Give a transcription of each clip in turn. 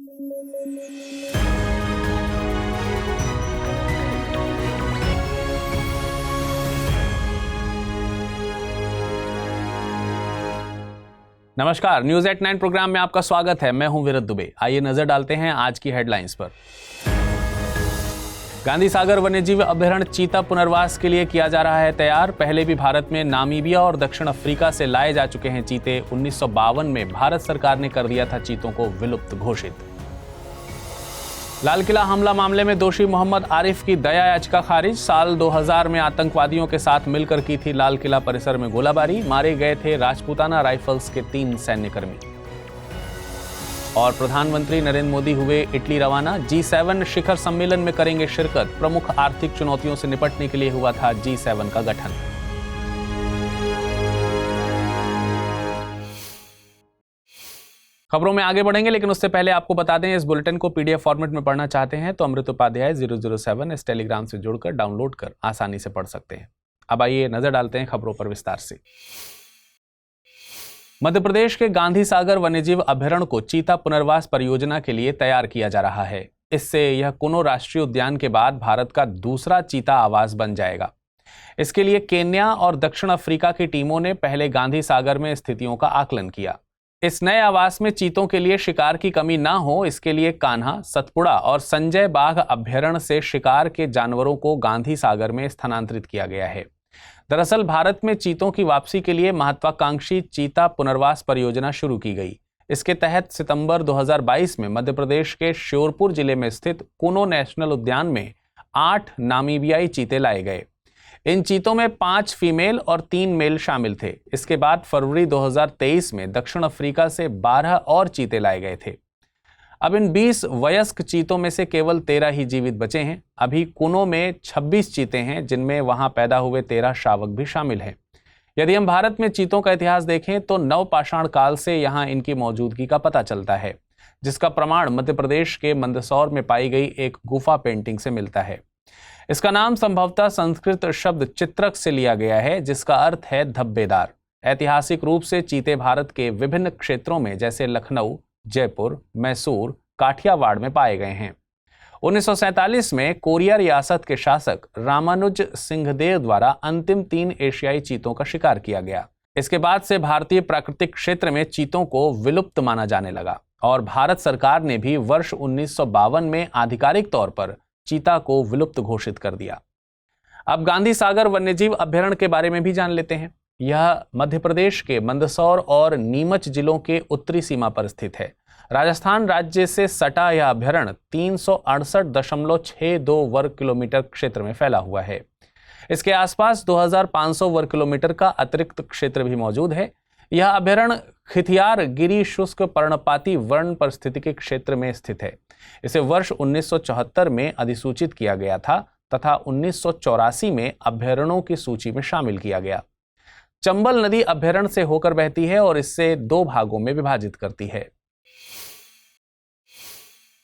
नमस्कार, news at 9 programme में आपका स्वागत है। मैं हूं विरत दुबे। आइए नजर डालते हैं आज की हेडलाइंस पर। गांधी सागर वन्यजीव अभयारण्य चीता पुनर्वास के लिए किया जा रहा है तैयार। पहले भी भारत में नामीबिया और दक्षिण अफ्रीका से लाए जा चुके हैं चीते। 1952 में भारत सरकार ने कर दिया था चीतों को विलुप्त घोषित। लाल किला हमला मामले में दोषी मोहम्मद आरिफ की दया याचिका खारिज। साल 2000 में आतंकवादियों के साथ मिलकर की थी लाल किला परिसर में गोलाबारी। मारे गए थे राजपूताना राइफल्स के 3 सैन्यकर्मी। और प्रधानमंत्री नरेंद्र मोदी हुए इटली रवाना। G7 शिखर सम्मेलन में करेंगे शिरकत। प्रमुख आर्थिक चुनौतियों से निपटने के लिए हुआ था G7 का गठन। खबरों में आगे बढ़ेंगे, लेकिन उससे पहले आपको बता दें, इस बुलेटिन को पीडीएफ फॉर्मेट में पढ़ना चाहते हैं तो अमृत उपाध्याय 007 इस टेलीग्राम से जुड़कर डाउनलोड कर आसानी से पढ़ सकते हैं। अब आइए नजर डालते हैं खबरों पर विस्तार से। मध्य प्रदेश के गांधी सागर वन्यजीव अभयारण्य को चीता पुनर्वास परियोजना के लिए तैयार किया जा रहा है। इससे यह कुनो राष्ट्रीय उद्यान के बाद भारत का दूसरा चीता आवास बन जाएगा। इसके लिए केन्या और दक्षिण अफ्रीका की टीमों ने पहले गांधी सागर में स्थितियों का आकलन किया। इस नए आवास में चीतों के लिए शिकार की कमी ना हो, इसके लिए कान्हा, सतपुड़ा और संजय बाघ अभयारण्य से शिकार के जानवरों को गांधी सागर में स्थानांतरित किया गया है। दरअसल भारत में चीतों की वापसी के लिए महत्वाकांक्षी चीता पुनर्वास परियोजना शुरू की गई। इसके तहत सितंबर 2022 में मध्य प्रदेश के श्योपुर जिले में स्थित कुनो नेशनल उद्यान में 8 नामीबियाई चीते लाए गए। इन चीतों में 5 फीमेल और 3 मेल शामिल थे। इसके बाद फरवरी 2023 में दक्षिण अफ्रीका से 12 और चीते लाए गए थे। अब इन 20 वयस्क चीतों में से केवल 13 ही जीवित बचे हैं। अभी कुनो में 26 चीते हैं, जिनमें वहां पैदा हुए 13 शावक भी शामिल हैं। यदि हम भारत में चीतों का इतिहास देखें तो नवपाषाण काल से यहां इनकी मौजूदगी का पता चलता है, जिसका प्रमाण मध्य प्रदेश के मंदसौर में पाई गई एक गुफा पेंटिंग से मिलता है। इसका नाम संभवतः संस्कृत शब्द चित्रक से लिया गया है, जिसका अर्थ है धब्बेदार। ऐतिहासिक रूप से चीते भारत के विभिन्न क्षेत्रों में जैसे लखनऊ, जयपुर, मैसूर, काठियावाड़ में पाए गए हैं। 1947 में कोरिया रियासत के शासक रामानुज सिंहदेव द्वारा अंतिम 3 एशियाई चीतों का शिकार किया गया। इसके बाद से भारतीय प्राकृतिक क्षेत्र में चीतों को विलुप्त माना जाने लगा और भारत सरकार ने भी वर्ष 1952 में आधिकारिक तौर पर चीता को विलुप्त घोषित कर दिया। अब गांधी सागर वन्यजीव अभयारण्य के बारे में भी जान लेते हैं। यह मध्य प्रदेश के मंदसौर और नीमच जिलों के उत्तरी सीमा पर स्थित है। राजस्थान राज्य से सटा यह अभयारण्य 368.62 वर्ग किलोमीटर क्षेत्र में फैला हुआ है। इसके आसपास 2500 वर्ग किलोमीटर का अतिरिक्त क्षेत्र भी मौजूद है। यह अभयारण्य खिथियार गिरी शुष्क पर्णपाती वर्ण परिस्थितिकी क्षेत्र में स्थित है। इसे वर्ष 1974 में अधिसूचित किया गया था तथा 1984 में अभयारण्यों की सूची में शामिल किया गया। चंबल नदी अभयारण्य से होकर बहती है और इससे 2 भागों में विभाजित करती है।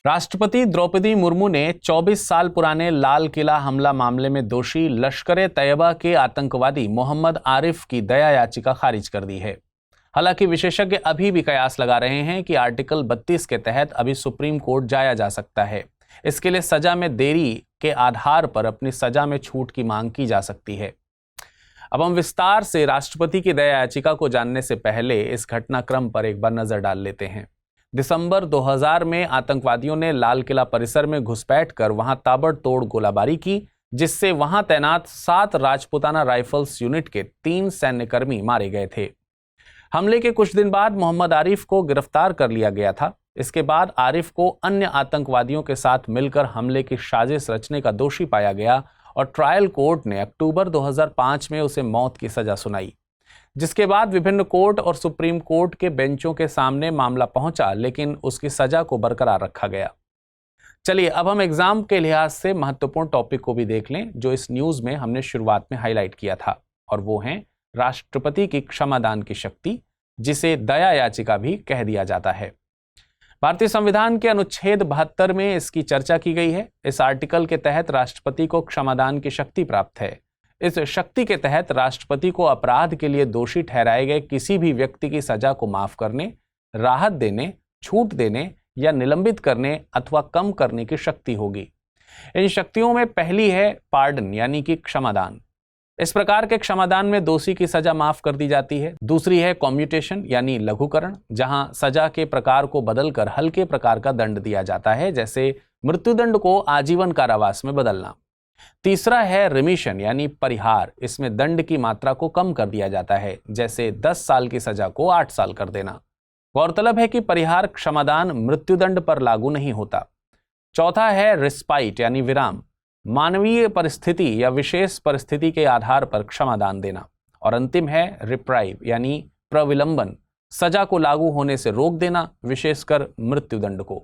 राष्ट्रपति द्रौपदी मुर्मू ने 24 साल पुराने लाल किला हमला मामले में दोषी लश्कर-ए-तैयबा के आतंकवादी मोहम्मद आरिफ की दया याचिका खारिज कर दी है। हालांकि विशेषज्ञ अभी भी कयास लगा रहे हैं कि आर्टिकल 32 के तहत अभी सुप्रीम कोर्ट जाया जा सकता है। इसके लिए सजा में देरी के आधार पर अपनी सजा में छूट की मांग की जा सकती है। अब हम विस्तार से राष्ट्रपति की दया याचिका को जानने से पहले इस घटनाक्रम पर एक बार नजर डाल लेते हैं। दिसंबर 2000 में आतंकवादियों ने लाल किला परिसर में घुसपैठ कर वहां ताबड़तोड़ गोलाबारी की, जिससे वहां तैनात 7 राजपूताना राइफल्स यूनिट के 3 सैन्यकर्मी मारे गए थे। हमले के कुछ दिन बाद मोहम्मद आरिफ को गिरफ्तार कर लिया गया था। इसके बाद आरिफ को अन्य आतंकवादियों के साथ मिलकर हमले की साजिश रचने का दोषी पाया गया और ट्रायल कोर्ट ने अक्टूबर 2005 में उसे मौत की सजा सुनाई, जिसके बाद विभिन्न कोर्ट और सुप्रीम कोर्ट के बेंचों के सामने मामला पहुंचा, लेकिन उसकी सजा को बरकरार रखा गया। चलिए अब हम एग्जाम के लिहाज से महत्वपूर्ण टॉपिक को भी देख लें, जो इस न्यूज में हमने शुरुआत में हाईलाइट किया था, और वो है राष्ट्रपति की क्षमादान की शक्ति, जिसे दया याचिका भी कह दिया जाता है। भारतीय संविधान के अनुच्छेद 72 में इसकी चर्चा की गई है। इस आर्टिकल के तहत राष्ट्रपति को क्षमादान की शक्ति प्राप्त है। इस शक्ति के तहत राष्ट्रपति को अपराध के लिए दोषी ठहराए गए किसी भी व्यक्ति की सजा को माफ करने, राहत देने, छूट देने या निलंबित करने अथवा कम करने की शक्ति होगी। इन शक्तियों में पहली है पार्डन यानी कि क्षमादान। इस प्रकार के क्षमादान में दोषी की सजा माफ कर दी जाती है। दूसरी है कॉम्यूटेशन यानी लघुकरण, जहां सजा के प्रकार को बदलकर हल्के प्रकार का दंड दिया जाता है, जैसे मृत्युदंड को आजीवन कारावास में बदलना। तीसरा है रिमिशन यानी परिहार। इसमें दंड की मात्रा को कम कर दिया जाता है, जैसे 10 साल की सजा को 8 साल कर देना। गौरतलब है कि परिहार क्षमादान मृत्युदंड पर लागू नहीं होता। चौथा है रिस्पाइट यानी विराम। मानवीय परिस्थिति या विशेष परिस्थिति के आधार पर क्षमादान देना। और अंतिम है रिप्राइव यानी प्रविलंबन, सजा को लागू होने से रोक देना, विशेषकर मृत्युदंड को।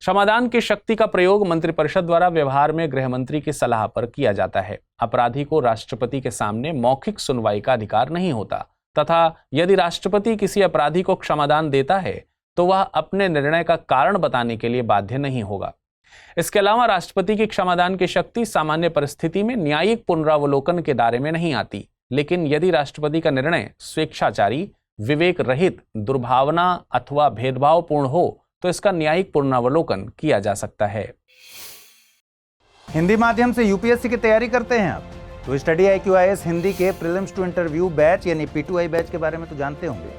क्षमादान की शक्ति का प्रयोग मंत्रिपरिषद द्वारा व्यवहार में गृह मंत्री की सलाह पर किया जाता है। अपराधी को राष्ट्रपति के सामने मौखिक सुनवाई का अधिकार नहीं होता, तथा यदि राष्ट्रपति किसी अपराधी को क्षमादान देता है तो वह अपने निर्णय का कारण बताने के लिए बाध्य नहीं होगा। इसके अलावा राष्ट्रपति की क्षमादान की शक्ति सामान्य परिस्थिति में न्यायिक पुनरावलोकन के दायरे में नहीं आती, लेकिन यदि राष्ट्रपति का निर्णय स्वेच्छाचारी, विवेक रहित, दुर्भावना अथवा भेदभावपूर्ण हो तो इसका न्यायिक पुनरावलोकन किया जा सकता है। हिंदी माध्यम से यूपीएससी की तैयारी करते हैं आप तो स्टडी IQ-IAS हिंदी के प्रीलिम्स टू इंटरव्यू बैच यानी P2I बैच के बारे में तो जानते होंगे।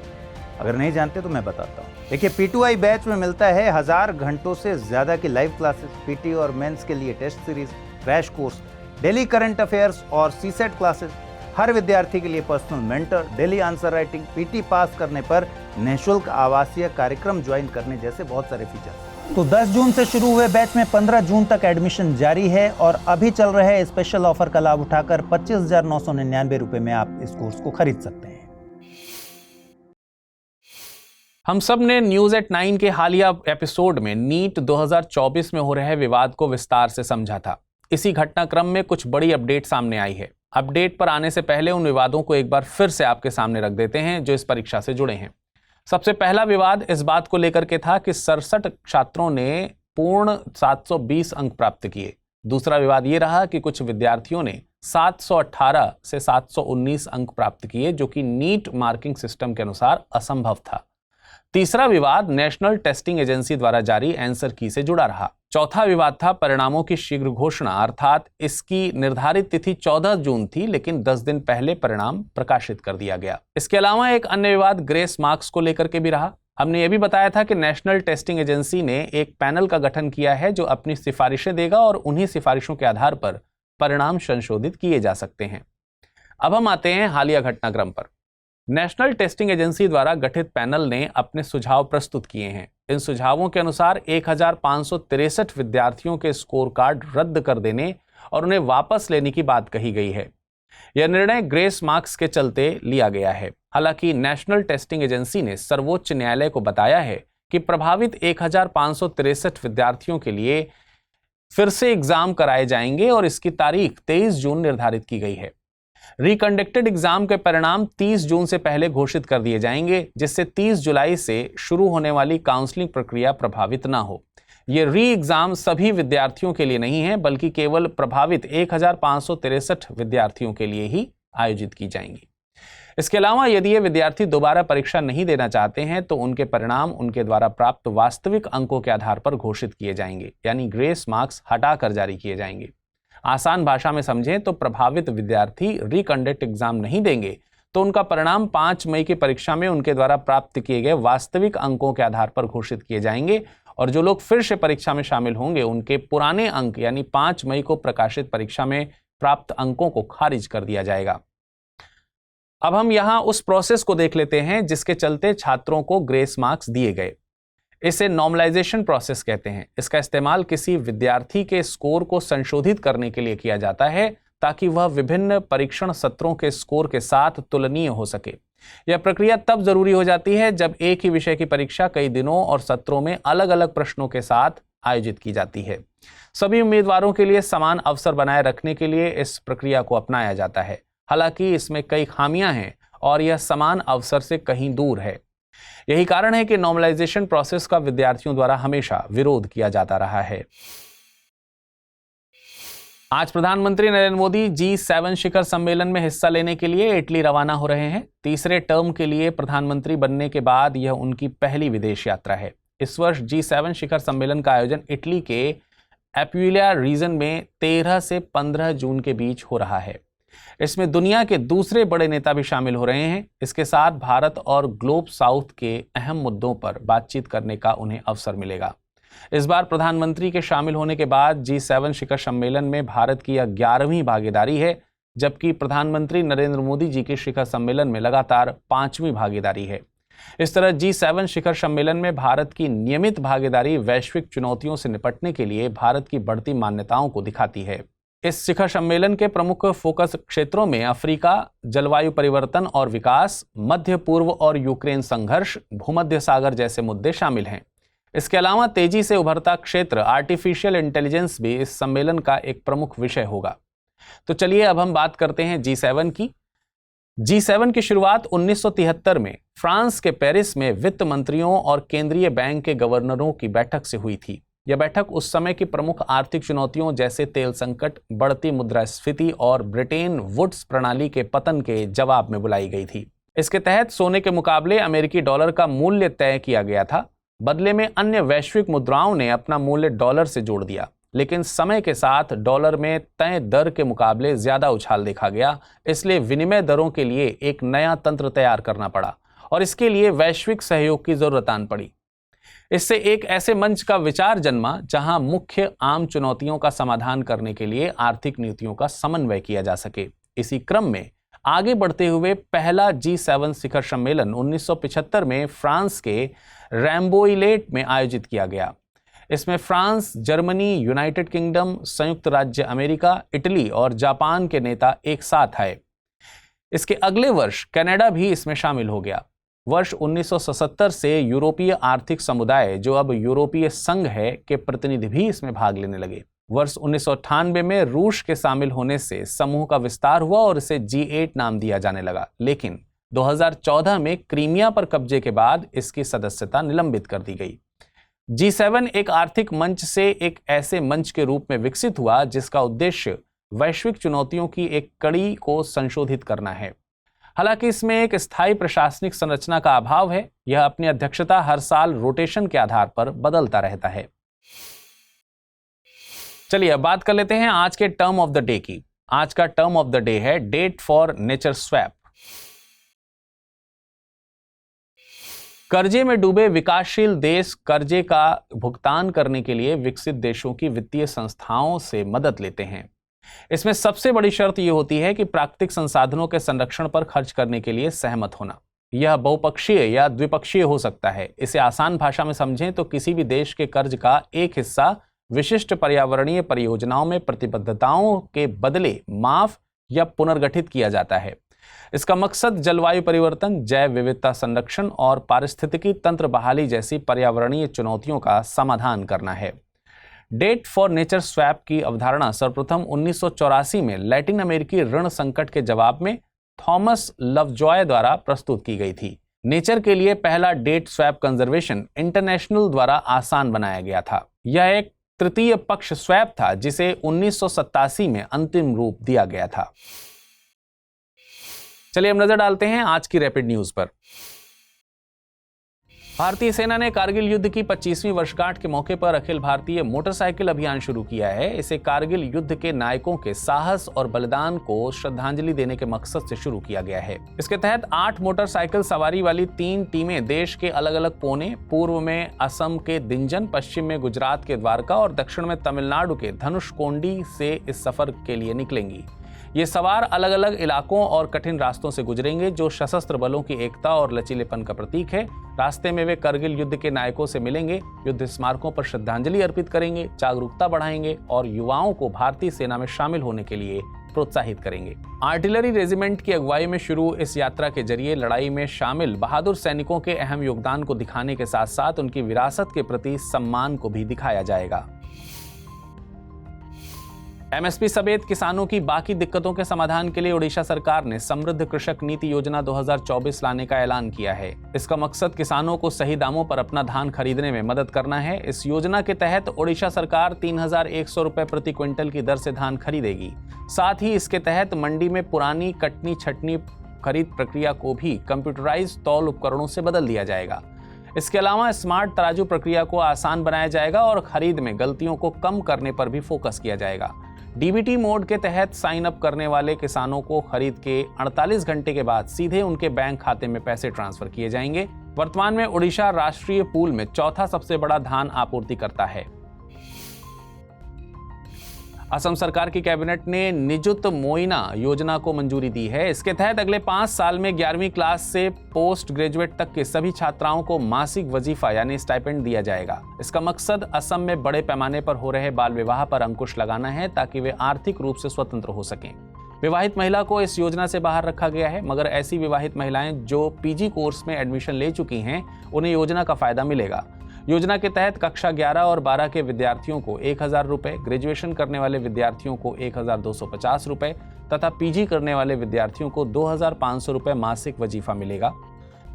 अगर नहीं जानते तो मैं बताता हूँ। देखिए, P2I बैच में मिलता है 1000 घंटों से ज्यादा की लाइव क्लासेस, पीटी और मेंस के लिए test series, crash course, daily current affairs और सीसेट क्लासेस, हर विद्यार्थी के लिए personal mentor, daily answer writing, PT pass करने पर निःशुल्क आवासीय कार्यक्रम ज्वाइन करने जैसे बहुत सारे फीचर्स। तो 10 जून से शुरू हुए बैच में 15 जून तक एडमिशन जारी है और अभी चल रहे स्पेशल ऑफर का लाभ उठाकर 25,999 रुपए में आप इस कोर्स को खरीद सकते हैं। हम सब ने न्यूज एट 9 के हालिया एपिसोड में नीट 2024 में हो रहे विवाद को विस्तार से समझा था। इसी घटनाक्रम में कुछ बड़ी अपडेट सामने आई है। अपडेट पर आने से पहले उन विवादों को एक बार फिर से आपके सामने रख देते हैं जो इस परीक्षा से जुड़े हैं। सबसे पहला विवाद इस बात को लेकर के था कि 67 छात्रों ने पूर्ण 720 अंक प्राप्त किए। दूसरा विवाद ये रहा कि कुछ विद्यार्थियों ने 718 से 719 अंक प्राप्त किए, जो कि नीट मार्किंग सिस्टम के अनुसार असंभव था। तीसरा विवाद नेशनल टेस्टिंग एजेंसी द्वारा जारी आंसर की से जुड़ा रहा। चौथा विवाद था परिणामों की शीघ्र घोषणा, अर्थात इसकी निर्धारित तिथि 14 जून थी, लेकिन 10 दिन पहले परिणाम प्रकाशित कर दिया गया। इसके अलावा एक अन्य विवाद ग्रेस मार्क्स को लेकर के भी रहा। हमने ये भी बताया था कि नेशनल टेस्टिंग एजेंसी ने एक पैनल का गठन किया है जो अपनी सिफारिशें देगा और उन्हीं सिफारिशों के आधार पर परिणाम संशोधित किए जा सकते हैं। अब हम आते हैं हालिया घटनाक्रम पर। नेशनल टेस्टिंग एजेंसी द्वारा गठित पैनल ने अपने सुझाव प्रस्तुत किए हैं। इन सुझावों के अनुसार 1563 विद्यार्थियों के स्कोर कार्ड रद्द कर देने और उन्हें वापस लेने की बात कही गई है। यह निर्णय ग्रेस मार्क्स के चलते लिया गया है। हालांकि नेशनल टेस्टिंग एजेंसी ने सर्वोच्च न्यायालय को बताया है कि प्रभावित 1563 विद्यार्थियों के लिए फिर से एग्जाम कराए जाएंगे और इसकी तारीख 23 जून निर्धारित की गई है। रिकंडक्टेड एग्जाम के परिणाम 30 जून से पहले घोषित कर दिए जाएंगे, जिससे 30 जुलाई से शुरू होने वाली काउंसलिंग प्रक्रिया प्रभावित ना हो। ये री एग्जाम सभी विद्यार्थियों के लिए नहीं है, बल्कि केवल प्रभावित 1563 विद्यार्थियों के लिए ही आयोजित की जाएंगी। इसके अलावा यदि ये विद्यार्थी दोबारा परीक्षा नहीं देना चाहते हैं तो उनके परिणाम उनके द्वारा प्राप्त वास्तविक अंकों के आधार पर घोषित किए जाएंगे, यानी ग्रेस मार्क्स हटाकर जारी किए जाएंगे। आसान भाषा में समझें तो प्रभावित विद्यार्थी रिकंडक्ट एग्जाम नहीं देंगे तो उनका परिणाम 5 मई की परीक्षा में उनके द्वारा प्राप्त किए गए वास्तविक अंकों के आधार पर घोषित किए जाएंगे और जो लोग फिर से परीक्षा में शामिल होंगे उनके पुराने अंक यानी 5 मई को प्रकाशित परीक्षा में प्राप्त अंकों को खारिज कर दिया जाएगा। अब हम यहाँ उस प्रोसेस को देख लेते हैं जिसके चलते छात्रों को ग्रेस मार्क्स दिए गए। इसे नॉर्मलाइजेशन प्रोसेस कहते हैं। इसका इस्तेमाल किसी विद्यार्थी के स्कोर को संशोधित करने के लिए किया जाता है ताकि वह विभिन्न परीक्षण सत्रों के स्कोर के साथ तुलनीय हो सके। यह प्रक्रिया तब जरूरी हो जाती है जब एक ही विषय की परीक्षा कई दिनों और सत्रों में अलग अलग प्रश्नों के साथ आयोजित की जाती है। सभी उम्मीदवारों के लिए समान अवसर बनाए रखने के लिए इस प्रक्रिया को अपनाया जाता है। हालांकि इसमें कई खामियां हैं और यह समान अवसर से कहीं दूर है। यही कारण है कि नॉर्मलाइजेशन प्रोसेस का विद्यार्थियों द्वारा हमेशा विरोध किया जाता रहा है। आज प्रधानमंत्री नरेंद्र मोदी G7 शिखर सम्मेलन में हिस्सा लेने के लिए इटली रवाना हो रहे हैं। तीसरे टर्म के लिए प्रधानमंत्री बनने के बाद यह उनकी पहली विदेश यात्रा है। इस वर्ष G7 शिखर सम्मेलन का आयोजन इटली के एप्यूलिया रीजन में 13 से 15 जून के बीच हो रहा है। इसमें दुनिया के दूसरे बड़े नेता भी शामिल हो रहे हैं। इसके साथ भारत और ग्लोब साउथ के अहम मुद्दों पर बातचीत करने का उन्हें अवसर मिलेगा। इस बार प्रधानमंत्री के शामिल होने के बाद G7 शिखर सम्मेलन में भारत की यह 11वीं भागीदारी है, जबकि प्रधानमंत्री नरेंद्र मोदी जी के शिखर सम्मेलन में लगातार 5वीं भागीदारी है। इस तरह G7 शिखर सम्मेलन में भारत की नियमित भागीदारी वैश्विक चुनौतियों से निपटने के लिए भारत की बढ़ती मान्यताओं को दिखाती है। इस शिखर सम्मेलन के प्रमुख फोकस क्षेत्रों में अफ्रीका, जलवायु परिवर्तन और विकास, मध्य पूर्व और यूक्रेन संघर्ष, भूमध्य सागर जैसे मुद्दे शामिल हैं। इसके अलावा तेजी से उभरता क्षेत्र आर्टिफिशियल इंटेलिजेंस भी इस सम्मेलन का एक प्रमुख विषय होगा। तो चलिए अब हम बात करते हैं G7 की। G7 की शुरुआत 1973 में फ्रांस के पेरिस में वित्त मंत्रियों और केंद्रीय बैंक के गवर्नरों की बैठक से हुई थी। यह बैठक उस समय की प्रमुख आर्थिक चुनौतियों जैसे तेल संकट, बढ़ती मुद्रास्फीति और ब्रिटेन वुड्स प्रणाली के पतन के जवाब में बुलाई गई थी। इसके तहत सोने के मुकाबले अमेरिकी डॉलर का मूल्य तय किया गया था। बदले में अन्य वैश्विक मुद्राओं ने अपना मूल्य डॉलर से जोड़ दिया, लेकिन समय के साथ डॉलर में तय दर के मुकाबले ज्यादा उछाल देखा गया। इसलिए विनिमय दरों के लिए एक नया तंत्र तैयार करना पड़ा और इसके लिए वैश्विक सहयोग की जरूरत आन पड़ी। इससे एक ऐसे मंच का विचार जन्मा जहां मुख्य आम चुनौतियों का समाधान करने के लिए आर्थिक नीतियों का समन्वय किया जा सके। इसी क्रम में आगे बढ़ते हुए पहला G7 शिखर सम्मेलन 1975 में फ्रांस के रैम्बोइलेट में आयोजित किया गया। इसमें फ्रांस, जर्मनी, यूनाइटेड किंगडम, संयुक्त राज्य अमेरिका, इटली और जापान के नेता एक साथ आए। इसके अगले वर्ष कनाडा भी इसमें शामिल हो गया। वर्ष 1977 से यूरोपीय आर्थिक समुदाय, जो अब यूरोपीय संघ है, के प्रतिनिधि भी इसमें भाग लेने लगे। वर्ष 1998 में रूस के शामिल होने से समूह का विस्तार हुआ और इसे G8 नाम दिया जाने लगा, लेकिन 2014 में क्रीमिया पर कब्जे के बाद इसकी सदस्यता निलंबित कर दी गई। G7 एक आर्थिक मंच से एक ऐसे मंच के रूप में विकसित हुआ जिसका उद्देश्य वैश्विक चुनौतियों की एक कड़ी को संशोधित करना है। हालांकि इसमें एक स्थायी प्रशासनिक संरचना का अभाव है। यह अपनी अध्यक्षता हर साल रोटेशन के आधार पर बदलता रहता है। चलिए अब बात कर लेते हैं आज के टर्म ऑफ द डे की। आज का टर्म ऑफ द डे है डेट फॉर नेचर स्वैप। कर्जे में डूबे विकासशील देश कर्जे का भुगतान करने के लिए विकसित देशों की वित्तीय संस्थाओं से मदद लेते हैं। इसमें सबसे बड़ी शर्त यह होती है कि प्राकृतिक संसाधनों के संरक्षण पर खर्च करने के लिए सहमत होना। यह बहुपक्षीय या द्विपक्षीय हो सकता है। इसे आसान भाषा में समझें तो किसी भी देश के कर्ज का एक हिस्सा विशिष्ट पर्यावरणीय परियोजनाओं में प्रतिबद्धताओं के बदले माफ या पुनर्गठित किया जाता है। इसका मकसद जलवायु परिवर्तन, जैव विविधता संरक्षण और पारिस्थितिकी तंत्र बहाली जैसी पर्यावरणीय चुनौतियों का समाधान करना है। डेट फॉर नेचर स्वैप की अवधारणा सर्वप्रथम 1984 में लैटिन अमेरिकी ऋण संकट के जवाब में थॉमस लवजॉय द्वारा प्रस्तुत की गई थी। नेचर के लिए पहला डेट स्वैप कंजर्वेशन इंटरनेशनल द्वारा आसान बनाया गया था। यह एक तृतीय पक्ष स्वैप था जिसे 1987 में अंतिम रूप दिया गया था। चलिए अब नजर डालते हैं आज की रैपिड न्यूज पर। भारतीय सेना ने कारगिल युद्ध की 25वीं वर्षगांठ के मौके पर अखिल भारतीय मोटरसाइकिल अभियान शुरू किया है। इसे कारगिल युद्ध के नायकों के साहस और बलिदान को श्रद्धांजलि देने के मकसद से शुरू किया गया है। इसके तहत 8 मोटरसाइकिल सवारी वाली 3 टीमें देश के अलग अलग कोने, पूर्व में असम के दिंजन, पश्चिम में गुजरात के द्वारका और दक्षिण में तमिलनाडु के धनुषकोडी से इस सफर के लिए निकलेंगी। ये सवार अलग अलग इलाकों और कठिन रास्तों से गुजरेंगे जो सशस्त्र बलों की एकता और लचीलेपन का प्रतीक है। रास्ते में वे कारगिल युद्ध के नायकों से मिलेंगे, युद्ध स्मारकों पर श्रद्धांजलि अर्पित करेंगे, जागरूकता बढ़ाएंगे और युवाओं को भारतीय सेना में शामिल होने के लिए प्रोत्साहित करेंगे। आर्टिलरी रेजिमेंट की अगुवाई में शुरू इस यात्रा के जरिए लड़ाई में शामिल बहादुर सैनिकों के अहम योगदान को दिखाने के साथ साथ उनकी विरासत के प्रति सम्मान को भी दिखाया जाएगा। एमएसपी समेत किसानों की बाकी दिक्कतों के समाधान के लिए ओडिशा सरकार ने समृद्ध कृषक नीति योजना 2024 लाने का ऐलान किया है। इसका मकसद किसानों को सही दामों पर अपना धान खरीदने में मदद करना है। इस योजना के तहत ओडिशा सरकार 3100 रुपए प्रति क्विंटल की दर से धान खरीदेगी। साथ ही इसके तहत मंडी में पुरानी कटनी छटनी खरीद प्रक्रिया को भी कंप्यूटराइज्ड तौल उपकरणों से बदल दिया जाएगा। इसके अलावा स्मार्ट तराजू प्रक्रिया को आसान बनाया जाएगा और खरीद में गलतियों को कम करने पर भी फोकस किया जाएगा। डीबीटी मोड के तहत साइन अप करने वाले किसानों को खरीद के 48 घंटे के बाद सीधे उनके बैंक खाते में पैसे ट्रांसफर किए जाएंगे। वर्तमान में ओडिशा राष्ट्रीय पूल में चौथा सबसे बड़ा धान आपूर्तिकर्ता है। असम सरकार की कैबिनेट ने निजुत मोइना योजना को मंजूरी दी है। इसके तहत अगले 5 साल में 11वीं क्लास से पोस्ट ग्रेजुएट तक के सभी छात्राओं को मासिक वजीफा यानी स्टाइपेंड दिया जाएगा। इसका मकसद असम में बड़े पैमाने पर हो रहे बाल विवाह पर अंकुश लगाना है ताकि वे आर्थिक रूप से स्वतंत्र हो सकें। विवाहित महिला को इस योजना से बाहर रखा गया है, मगर ऐसी विवाहित महिलाएं जो पीजी कोर्स में एडमिशन ले चुकी हैं उन्हें योजना का फायदा मिलेगा। योजना के तहत कक्षा 11 और 12 के विद्यार्थियों को 1000 रुपए, ग्रेजुएशन करने वाले विद्यार्थियों को 1250 रुपए तथा पीजी करने वाले विद्यार्थियों को 2500 रुपए मासिक वजीफा मिलेगा।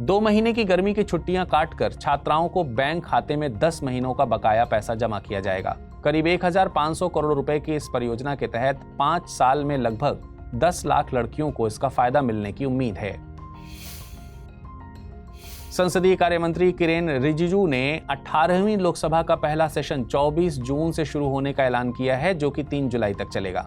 2 महीने की गर्मी की छुट्टियां काटकर छात्राओं को बैंक खाते में 10 महीनों का बकाया पैसा जमा किया जाएगा। करीब 1500 करोड़ रुपए की इस परियोजना के तहत 5 साल में लगभग 10 लाख लड़कियों को इसका फायदा मिलने की उम्मीद है। संसदीय कार्य मंत्री किरेन रिजिजू ने 18वीं लोकसभा का पहला सेशन 24 जून से शुरू होने का ऐलान किया है, जो कि 3 जुलाई तक चलेगा,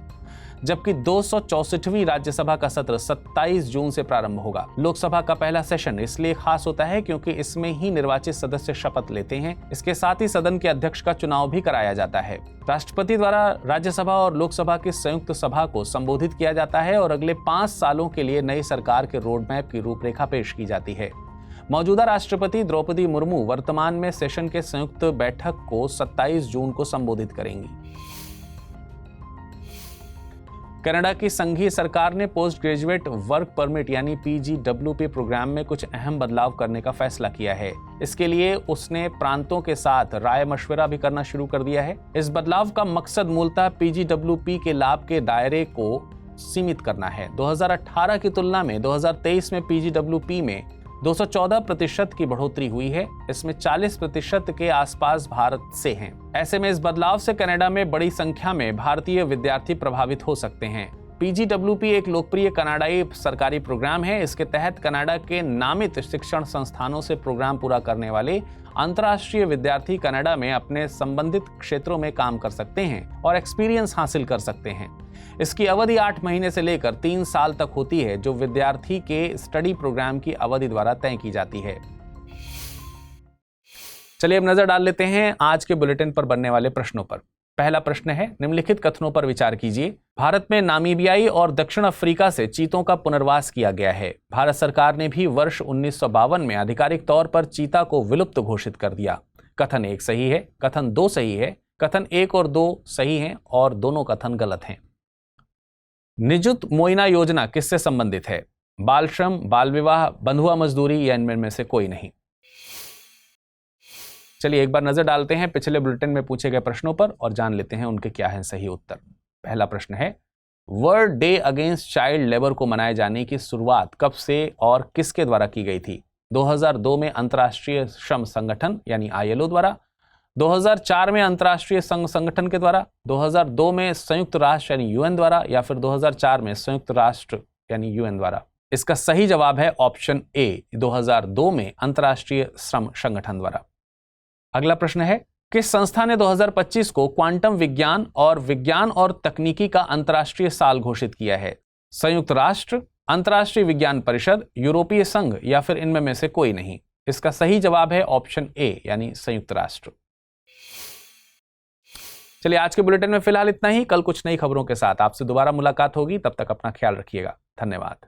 जबकि 264वीं राज्यसभा का सत्र 27 जून से प्रारंभ होगा। लोकसभा का पहला सेशन इसलिए खास होता है क्योंकि इसमें ही निर्वाचित सदस्य शपथ लेते हैं। इसके साथ ही सदन के अध्यक्ष का चुनाव भी कराया जाता है। राष्ट्रपति द्वारा राज्यसभा और लोकसभा की संयुक्त सभा को संबोधित किया जाता है और अगले 5 सालों के लिए नई सरकार के रोड मैप की रूपरेखा पेश की जाती है। मौजूदा राष्ट्रपति द्रौपदी मुर्मू वर्तमान में सेशन के संयुक्त बैठक को 27 जून को संबोधित करेंगी। कनाडा की संघीय सरकार ने पोस्ट ग्रेजुएट वर्क परमिट यानी पीजीडब्ल्यूपी प्रोग्राम में कुछ अहम बदलाव करने का फैसला किया है। इसके लिए उसने प्रांतों के साथ राय मशविरा भी करना शुरू कर दिया है। इस बदलाव का मकसद मूलतः पीजीडब्ल्यूपी के लाभ के दायरे को सीमित करना है। 2018 की तुलना में 2023 में पीजीडब्ल्यूपी में 214% की बढ़ोतरी हुई है। इसमें 40% के आसपास भारत से हैं। ऐसे में इस बदलाव से कनाडा में बड़ी संख्या में भारतीय विद्यार्थी प्रभावित हो सकते हैं। पीजीडब्ल्यूपी एक लोकप्रिय कनाडाई सरकारी प्रोग्राम है। इसके तहत कनाडा के नामित शिक्षण संस्थानों से प्रोग्राम पूरा करने वाले अंतर्राष्ट्रीय विद्यार्थी कनाडा में अपने संबंधित क्षेत्रों में काम कर सकते हैं और एक्सपीरियंस हासिल कर सकते हैं। इसकी अवधि 8 महीने से लेकर 3 साल तक होती है, जो विद्यार्थी के स्टडी प्रोग्राम की अवधि द्वारा तय की जाती है। चलिए अब नजर डाल लेते हैं आज के बुलेटिन पर बनने वाले प्रश्नों पर। पहला प्रश्न है, निम्नलिखित कथनों पर विचार कीजिए। भारत में नामीबियाई और दक्षिण अफ्रीका से चीतों का पुनर्वास किया गया है। भारत सरकार ने भी वर्ष 1952 में आधिकारिक तौर पर चीता को विलुप्त घोषित कर दिया। कथन 1 सही है, कथन 2 सही है, कथन 1 और 2 सही हैं और दोनों कथन गलत हैं। निजुत मोइना योजना किससे संबंधित है? बाल श्रम, बाल विवाह, बंधुआ मजदूरी या इनमें से कोई नहीं? चलिए एक बार नजर डालते हैं पिछले बुलेटिन में पूछे गए प्रश्नों पर और जान लेते हैं उनके क्या हैं सही उत्तर। पहला प्रश्न है, world day against child labour को मनाए जाने की शुरुआत कब से और किसके द्वारा की गई थी? 2002 में अंतर्राष्ट्रीय श्रम संगठन यानी ILO द्वारा, 2004 में अंतर्राष्ट्रीय संघ संगठन के द्वारा, 2002 में संयुक्त राष्ट्र यानी UN द्वारा, या फिर 2004 में संयुक्त राष्ट्र यानी UN द्वारा? इसका सही जवाब है ऑप्शन ए, 2002 में अंतर्राष्ट्रीय श्रम संगठन द्वारा। अगला प्रश्न है, किस संस्था ने 2025 को क्वांटम विज्ञान और तकनीकी का अंतर्राष्ट्रीय साल घोषित किया है? संयुक्त राष्ट्र, अंतर्राष्ट्रीय विज्ञान परिषद, यूरोपीय संघ या फिर इनमें में से कोई नहीं? इसका सही जवाब है ऑप्शन ए यानी संयुक्त राष्ट्र। चलिए आज के बुलेटिन में फिलहाल इतना ही। कल कुछ नई खबरों के साथ आपसे दोबारा मुलाकात होगी। तब तक अपना ख्याल रखिएगा। धन्यवाद।